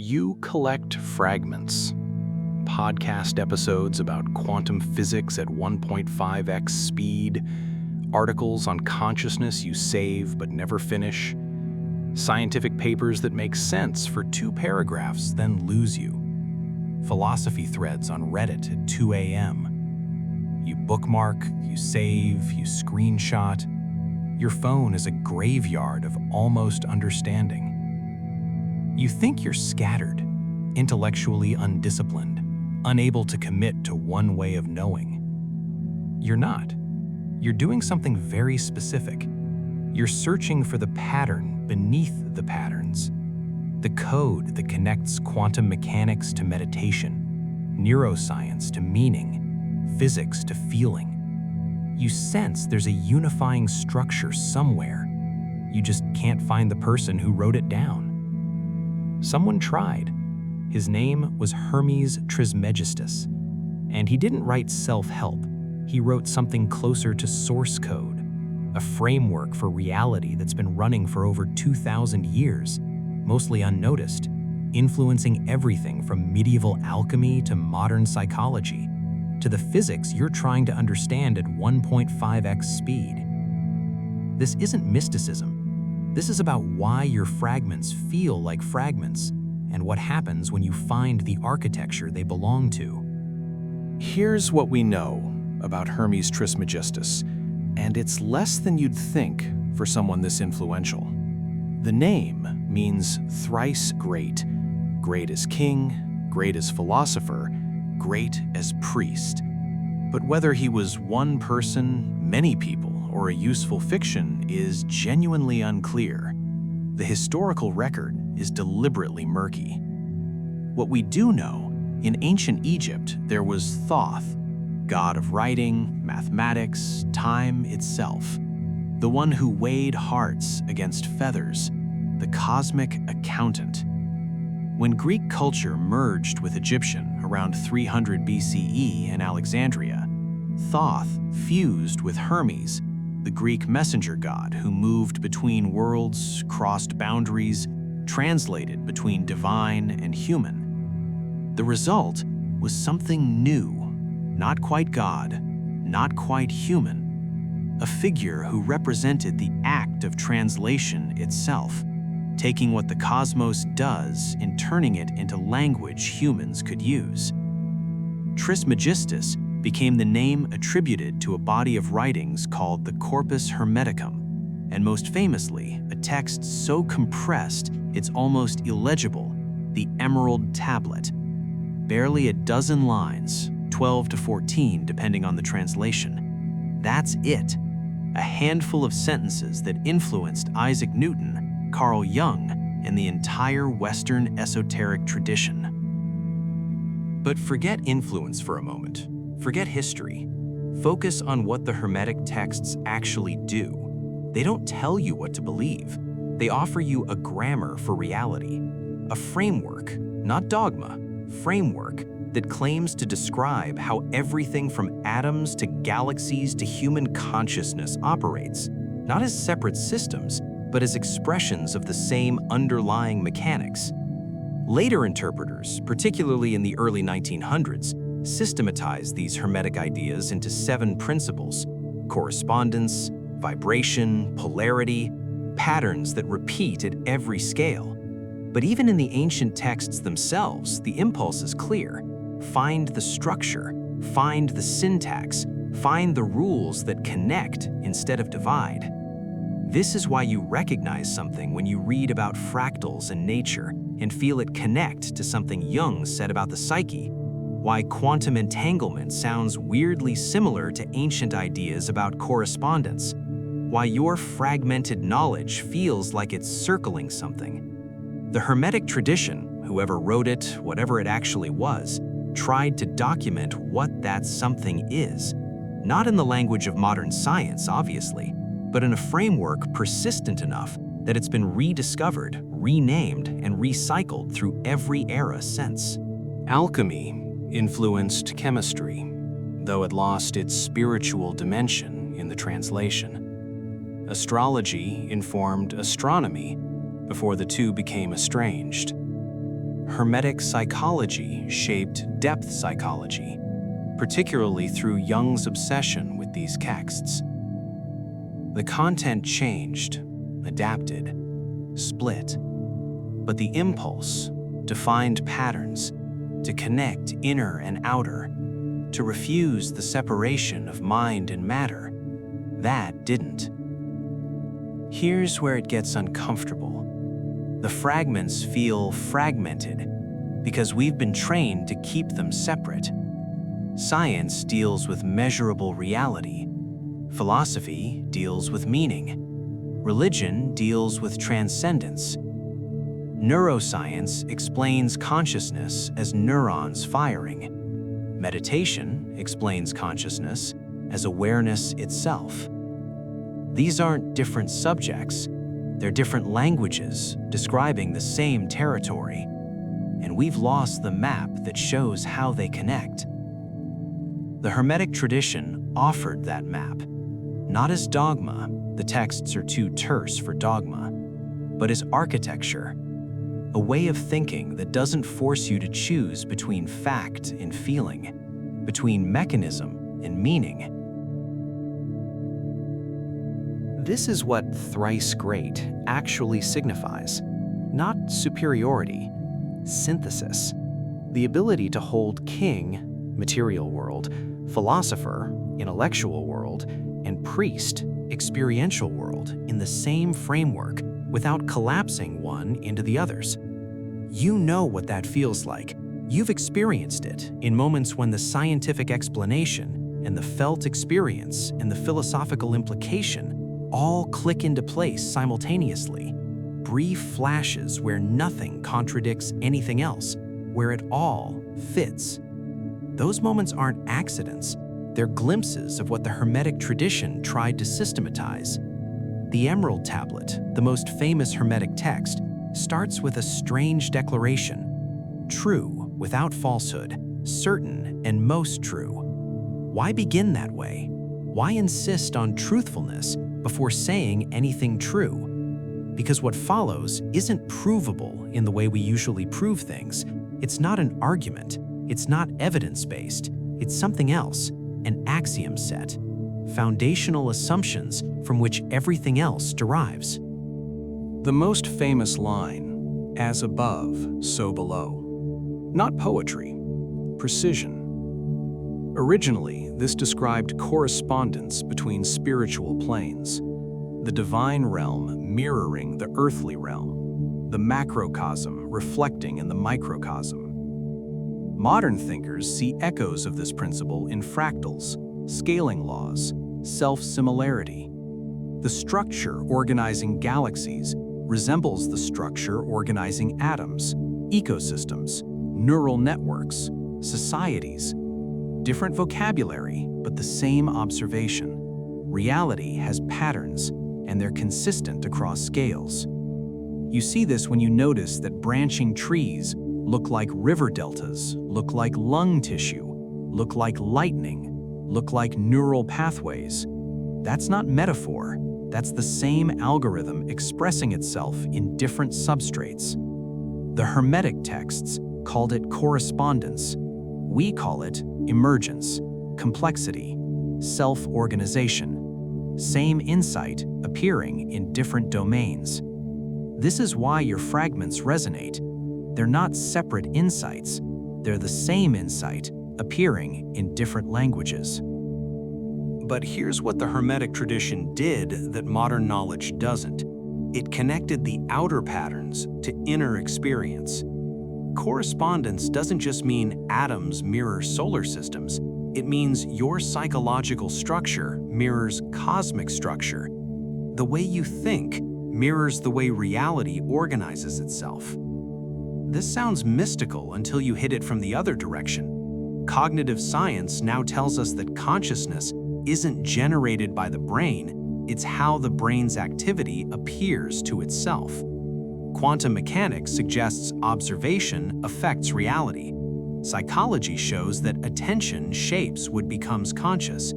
You collect fragments, podcast episodes about quantum physics at 1.5x speed, articles on consciousness you save but never finish, scientific papers that make sense for 2 paragraphs then lose you, philosophy threads on Reddit at 2 a.m. You bookmark, you save, you screenshot. Your phone is a graveyard of almost understanding. You think you're scattered, intellectually undisciplined, unable to commit to one way of knowing. You're not. You're doing something very specific. You're searching for the pattern beneath the patterns, the code that connects quantum mechanics to meditation, neuroscience to meaning, physics to feeling. You sense there's a unifying structure somewhere. You just can't find the person who wrote it down. Someone tried. His name was Hermes Trismegistus, and he didn't write self-help. He wrote something closer to source code, a framework for reality that's been running for over 2,000 years, mostly unnoticed, influencing everything from medieval alchemy to modern psychology, to the physics you're trying to understand at 1.5x speed. This isn't mysticism. This is about why your fragments feel like fragments and what happens when you find the architecture they belong to. Here's what we know about Hermes Trismegistus, and it's less than you'd think for someone this influential. The name means thrice great. Great as king, great as philosopher, great as priest. But whether he was one person, many people, or a useful fiction is genuinely unclear. The historical record is deliberately murky. What we do know, in ancient Egypt there was Thoth, god of writing, mathematics, time itself, the one who weighed hearts against feathers, the cosmic accountant. When Greek culture merged with Egyptian around 300 BCE in Alexandria, Thoth fused with Hermes, the Greek messenger god who moved between worlds, crossed boundaries, translated between divine and human. The result was something new, not quite God, not quite human, a figure who represented the act of translation itself, taking what the cosmos does and turning it into language humans could use. Trismegistus became the name attributed to a body of writings called the Corpus Hermeticum, and most famously, a text so compressed it's almost illegible, the Emerald Tablet. Barely a dozen lines, 12 to 14 depending on the translation. That's it, a handful of sentences that influenced Isaac Newton, Carl Jung, and the entire Western esoteric tradition. But forget influence for a moment. Forget history. Focus on what the Hermetic texts actually do. They don't tell you what to believe. They offer you a grammar for reality, a framework, not dogma, framework that claims to describe how everything from atoms to galaxies to human consciousness operates, not as separate systems, but as expressions of the same underlying mechanics. Later interpreters, particularly in the early 1900s, systematized these Hermetic ideas into 7 principles: correspondence, vibration, polarity, patterns that repeat at every scale. But even in the ancient texts themselves, the impulse is clear. Find the structure, find the syntax, find the rules that connect instead of divide. This is why you recognize something when you read about fractals in nature and feel it connect to something Jung said about the psyche. Why quantum entanglement sounds weirdly similar to ancient ideas about correspondence. Why your fragmented knowledge feels like it's circling something. The Hermetic tradition, whoever wrote it, whatever it actually was, tried to document what that something is. Not in the language of modern science, obviously, but in a framework persistent enough that it's been rediscovered, renamed, and recycled through every era since. Alchemy influenced chemistry, though it lost its spiritual dimension in the translation. Astrology informed astronomy before the two became estranged. Hermetic psychology shaped depth psychology, particularly through Jung's obsession with these texts. The content changed, adapted, split, but the impulse, defined patterns, to connect inner and outer, to refuse the separation of mind and matter, that didn't. Here's where it gets uncomfortable. The fragments feel fragmented because we've been trained to keep them separate. Science deals with measurable reality. Philosophy deals with meaning. Religion deals with transcendence. Neuroscience explains consciousness as neurons firing. Meditation explains consciousness as awareness itself. These aren't different subjects. They're different languages describing the same territory, and we've lost the map that shows how they connect. The Hermetic tradition offered that map, not as dogma, the texts are too terse for dogma, but as architecture, a way of thinking that doesn't force you to choose between fact and feeling, between mechanism and meaning. This is what thrice great actually signifies. Not superiority, synthesis. The ability to hold king, material world, philosopher, intellectual world, and priest, experiential world, in the same framework without collapsing one into the others. You know what that feels like. You've experienced it in moments when the scientific explanation and the felt experience and the philosophical implication all click into place simultaneously. Brief flashes where nothing contradicts anything else, where it all fits. Those moments aren't accidents. They're glimpses of what the Hermetic tradition tried to systematize. The Emerald Tablet, the most famous Hermetic text, starts with a strange declaration. True, without falsehood, certain and most true. Why begin that way? Why insist on truthfulness before saying anything true? Because what follows isn't provable in the way we usually prove things. It's not an argument. It's not evidence-based. It's something else, an axiom set, foundational assumptions from which everything else derives. The most famous line, as above, so below. Not poetry, precision. Originally, this described correspondence between spiritual planes, the divine realm mirroring the earthly realm, the macrocosm reflecting in the microcosm. Modern thinkers see echoes of this principle in fractals, scaling laws, self-similarity. The structure organizing galaxies resembles the structure organizing atoms, ecosystems, neural networks, societies. Different vocabulary, but the same observation. Reality has patterns, and they're consistent across scales. You see this when you notice that branching trees look like river deltas, look like lung tissue, look like lightning, look like neural pathways. That's not metaphor. That's the same algorithm expressing itself in different substrates. The Hermetic texts called it correspondence. We call it emergence, complexity, self-organization. Same insight appearing in different domains. This is why your fragments resonate. They're not separate insights. They're the same insight appearing in different languages. But here's what the Hermetic tradition did that modern knowledge doesn't. It connected the outer patterns to inner experience. Correspondence doesn't just mean atoms mirror solar systems. It means your psychological structure mirrors cosmic structure. The way you think mirrors the way reality organizes itself. This sounds mystical until you hit it from the other direction. Cognitive science now tells us that consciousness isn't generated by the brain, it's how the brain's activity appears to itself. Quantum mechanics suggests observation affects reality. Psychology shows that attention shapes what becomes conscious.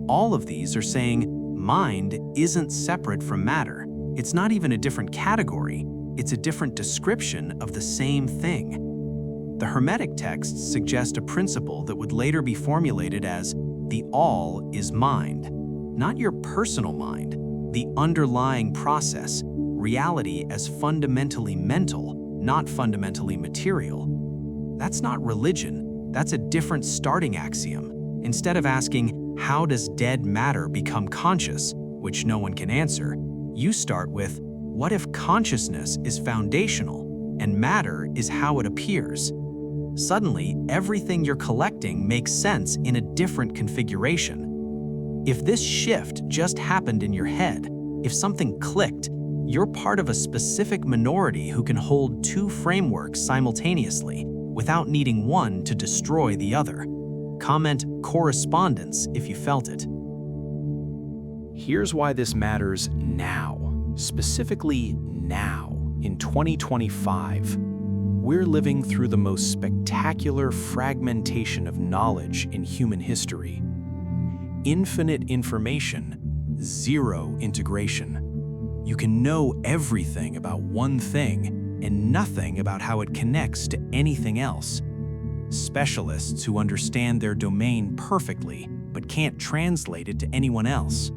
All of these are saying mind isn't separate from matter. It's not even a different category. it's a different description of the same thing. The Hermetic texts suggest a principle that would later be formulated as the all is mind, not your personal mind, the underlying process, reality as fundamentally mental, not fundamentally material. That's not religion, that's a different starting axiom. Instead of asking, how does dead matter become conscious, which no one can answer, you start with, what if consciousness is foundational and matter is how it appears? Suddenly, everything you're collecting makes sense in a different configuration. If this shift just happened in your head, if something clicked, you're part of a specific minority who can hold two frameworks simultaneously without needing one to destroy the other. Comment correspondence if you felt it. Here's why this matters now, specifically now, in 2025. We're living through the most spectacular fragmentation of knowledge in human history. Infinite information, zero integration. You can know everything about one thing and nothing about how it connects to anything else. Specialists who understand their domain perfectly but can't translate it to anyone else.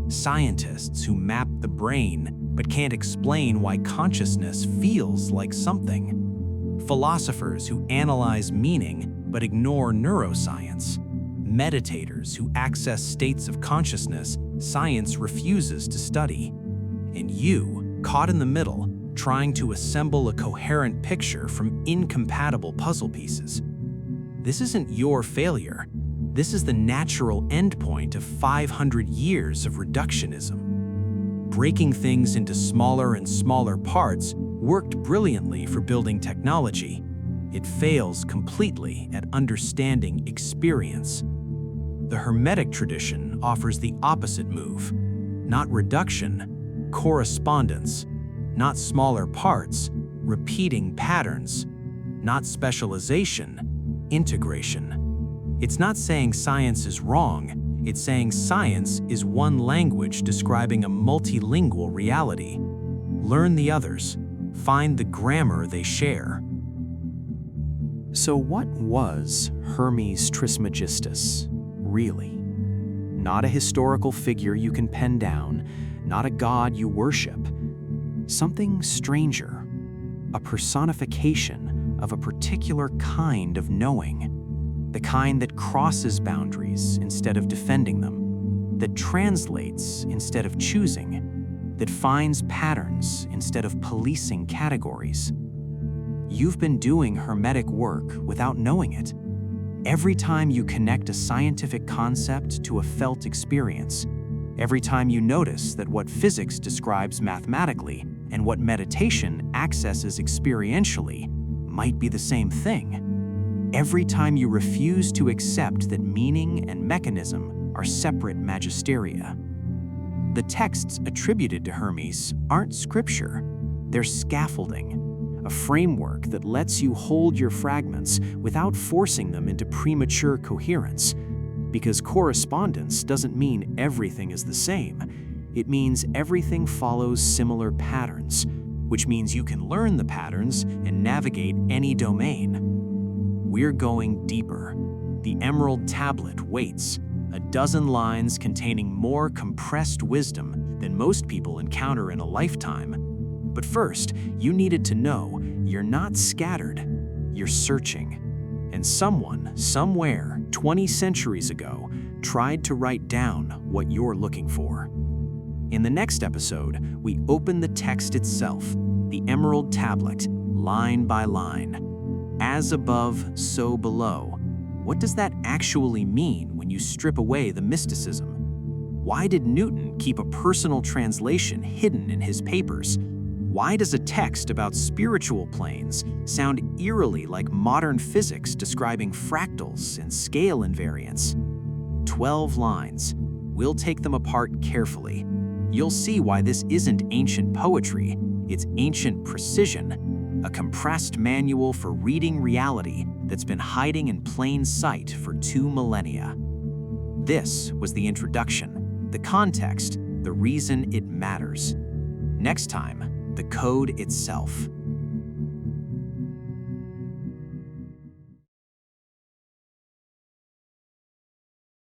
Scientists who map the brain but can't explain why consciousness feels like something. Philosophers who analyze meaning but ignore neuroscience. Meditators who access states of consciousness science refuses to study. And you, caught in the middle, trying to assemble a coherent picture from incompatible puzzle pieces. This isn't your failure. This is the natural endpoint of 500 years of reductionism. Breaking things into smaller and smaller parts worked brilliantly for building technology. It fails completely at understanding experience. The Hermetic tradition offers the opposite move. Not reduction, correspondence. Not smaller parts, repeating patterns. Not specialization, integration. It's not saying science is wrong, it's saying science is one language describing a multilingual reality. Learn the others, find the grammar they share. So what was Hermes Trismegistus, really? Not a historical figure you can pen down, not a god you worship. Something stranger, a personification of a particular kind of knowing. The kind that crosses boundaries instead of defending them, that translates instead of choosing, that finds patterns instead of policing categories. You've been doing Hermetic work without knowing it. Every time you connect a scientific concept to a felt experience, every time you notice that what physics describes mathematically and what meditation accesses experientially might be the same thing, every time you refuse to accept that meaning and mechanism are separate magisteria. The texts attributed to Hermes aren't scripture, they're scaffolding, a framework that lets you hold your fragments without forcing them into premature coherence. Because correspondence doesn't mean everything is the same. It means everything follows similar patterns, which means you can learn the patterns and navigate any domain. We're going deeper. The Emerald Tablet waits, a dozen lines containing more compressed wisdom than most people encounter in a lifetime. But first, you needed to know you're not scattered, you're searching. And someone, somewhere, 20 centuries ago, tried to write down what you're looking for. In the next episode, we open the text itself, the Emerald Tablet, line by line. As above, so below. What does that actually mean when you strip away the mysticism? Why did Newton keep a personal translation hidden in his papers? Why does a text about spiritual planes sound eerily like modern physics describing fractals and scale invariance? 12 lines. We'll take them apart carefully. You'll see why this isn't ancient poetry, it's ancient precision, a compressed manual for reading reality that's been hiding in plain sight for 2 millennia. This was the introduction, the context, the reason it matters. Next time, the code itself.